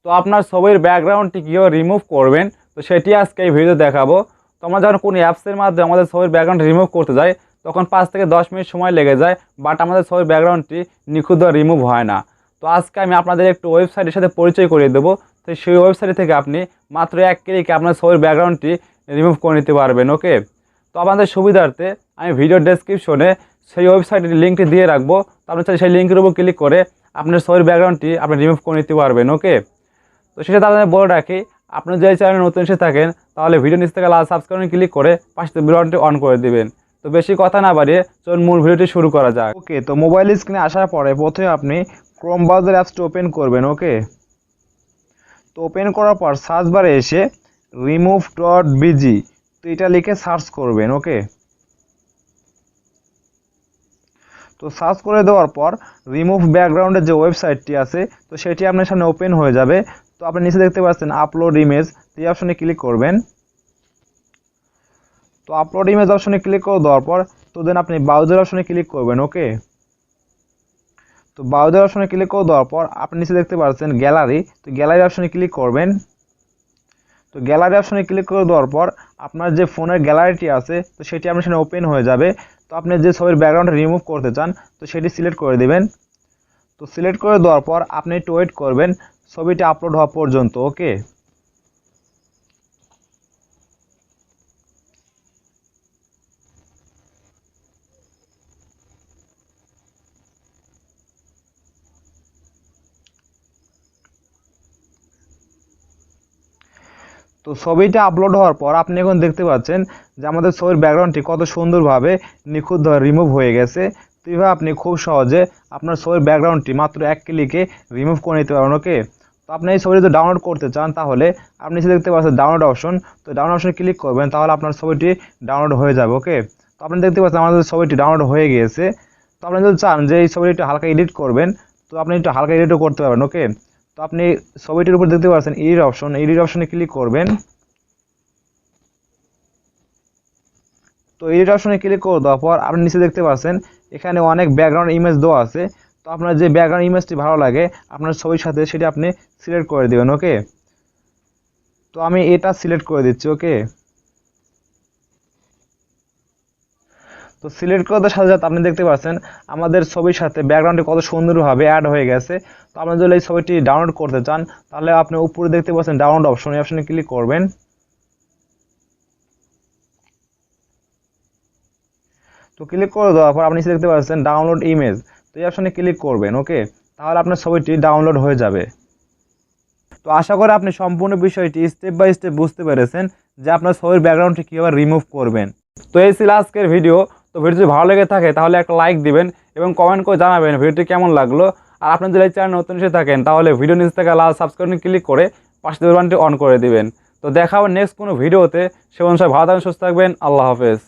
তো আপনার ছবির ব্যাকগ্রাউন্ডটি কীভাবে রিমুভ করবেন তো সেটি আজকে এই ভিডিও দেখাবো। তো আমরা যখন কোনো অ্যাপসের মাধ্যমে আমাদের ছবির ব্যাকগ্রাউন্ড রিমুভ করতে যাই তখন 5 থেকে 10 মিনিট সময় লেগে যায়, বাট আমাদের ছবির ব্যাকগ্রাউন্ডটি নিখুঁতভাবে রিমুভ হয় না। তো আজকে আমি আপনাদের একটু ওয়েবসাইটের সাথে পরিচয় করিয়ে দেবো। তো সেই ওয়েবসাইট থেকে আপনি মাত্র 1 ক্লিকে আপনার ছবির ব্যাকগ্রাউন্ডটি রিমুভ করে নিতে পারবেন। ওকে, তো আপনাদের সুবিধার্থে আমি ভিডিও ডেসক্রিপশনে সেই ওয়েবসাইটের লিঙ্কটি দিয়ে রাখবো। তো আপনি চাইলে সেই লিঙ্কের উপর ক্লিক করে আপনার ছবির ব্যাকগ্রাউন্ডটি আপনি রিমুভ করে নিতে পারবেন। ওকে, তো সেটা তাহলে বলে রাখি, আপনি যদি চ্যানেলে নতুন এসে থাকেন তাহলে ভিডিও নিচ থেকে লাল সাবস্ক্রাইব ক্লিক করে পাশে বেল বাটনটি অন করে দিবেন। তো বেশি কথা না বাড়িয়ে চলুন মূল ভিডিওটি শুরু করা যাক। ওকে, তো মোবাইল স্ক্রিনে আসার পরে প্রথমে আপনি ক্রোম ব্রাউজার অ্যাপসটি ওপেন করবেন। ওকে, তো ওপেন করার পর সার্চ বারে এসে remove.bg তো এটা লিখে সার্চ করবেন। ওকে, তো সার্চ করে দেওয়ার পর রিমুভ ব্যাকগ্রাউন্ডের যে ওয়েবসাইটটি আছে তো সেটি আপনার সামনে ওপেন হয়ে যাবে। তো আপনি নিচে দেখতে পাচ্ছেন আপলোড ইমেজ, তো এই অপশনে ক্লিক করবেন। তো আপলোড ইমেজ অপশনে ক্লিক করে দেওয়ার পর তো দেন আপনি ব্রাউজার অপশনে ক্লিক করবেন। ওকে, তো ব্রাউজার অপশনে ক্লিক করে দেওয়ার পর আপনি নিচে দেখতে পাচ্ছেন গ্যালারি, তো গ্যালারি অপশনে ক্লিক করবেন। তো গ্যালারি অপশনে ক্লিক করে দেওয়ার পর আপনার যে ফোনের গ্যালারিটি আছে তো সেটি আপনার সামনে ওপেন হয়ে যাবে। তো আপনি যে ছবির ব্যাকগ্রাউন্ড রিমুভ করতে চান তো সেটি সিলেক্ট করে দিবেন। তো সিলেক্ট করে দেওয়ার পর আপনি একটু ওয়েট করবেন ছবিটি আপলোড হওয়া পর্যন্ত। ওকে, তো ছবিটা আপলোড হওয়ার পর আপনি এখন দেখতে পাচ্ছেন যে আমাদের ছবির ব্যাকগ্রাউন্ডটি কত সুন্দরভাবে নিখুঁতভাবে রিমুভ হয়ে গেছে। তো এইভাবে আপনি খুব সহজে আপনার ছবির ব্যাকগ্রাউন্ডটি মাত্র 1 ক্লিকে রিমুভ করে নিতে পারেন। ওকে, তো আপনি এই ছবিটি যদি ডাউনলোড করতে চান তাহলে আপনি নিচে দেখতে পাচ্ছেন ডাউনলোড অপশন, তো ডাউনলোড অপশনে ক্লিক করবেন, তাহলে আপনার ছবিটি ডাউনলোড হয়ে যাবে। ওকে, তো আপনি দেখতে পাচ্ছেন আমাদের ছবিটি ডাউনলোড হয়ে গিয়েছে। তো আপনি যদি চান যে এই ছবিটি একটু হালকা এডিট করবেন তো আপনি একটু হালকা এডিটও করতে পারবেন। ওকে, তো আপনি ছবিটির উপর দেখতে পাচ্ছেন এডিট অপশনে ক্লিক করবেন। তো এডিট অপশনে ক্লিক করে দেওয়ার পর আপনি নিচে দেখতে পাচ্ছেন এখানে অনেক ব্যাকগ্রাউন্ড ইমেজ দেওয়া আছে। তো আপনার যে ব্যাকগ্রাউন্ড ইমেজটি ভালো লাগে আপনার ছবির সাথে সেটি আপনি সিলেক্ট করে দেবেন। ওকে, তো আমি এটা সিলেক্ট করে দিচ্ছি। ওকে, তো সিলেক্ট করার সাথে সাথে আপনি দেখতে পাচ্ছেন আমাদের ছবির সাথে ব্যাকগ্রাউন্ডটি কত সুন্দরভাবে অ্যাড হয়ে গেছে। তো আপনি যদি এই ছবিটি ডাউনলোড করতে চান তাহলে আপনি উপরে দেখতে পাচ্ছেন ডাউনলোড অপশন, এই অপশনে ক্লিক করবেন। তো ক্লিক করে দেওয়ার পর আপনি দেখতে পাচ্ছেন ডাউনলোড ইমেজ, তো এই অপশনে ক্লিক করবেন। ওকে, তাহলে আপনার ছবিটি ডাউনলোড হয়ে যাবে। তো আশা করি আপনি সম্পূর্ণ বিষয়টি স্টেপ বাই স্টেপ বুঝতে পেরেছেন যে আপনার ছবির ব্যাকগ্রাউন্ডটি কীভাবে রিমুভ করবেন। তো এই ছিল আজকের ভিডিও। তো ভিডিও যদি ভালো লেগে থাকে তাহলে একটা লাইক দিবেন এবং কমেন্ট করে জানাবেন ভিডিওটি কেমন লাগলো। আর আপনি যদি এই চ্যানেল নতুন এসে থাকেন তাহলে ভিডিও নিচ থেকে লাল সাবস্ক্রাইব ক্লিক করে পাশে বেল বাটনটি অন করে দিবেন। তো দেখা হবে নেক্সট কোনো ভিডিওতে। সে অনুসারে ভালো থাকবেন, সুস্থ থাকবেন। আল্লাহ হাফেজ।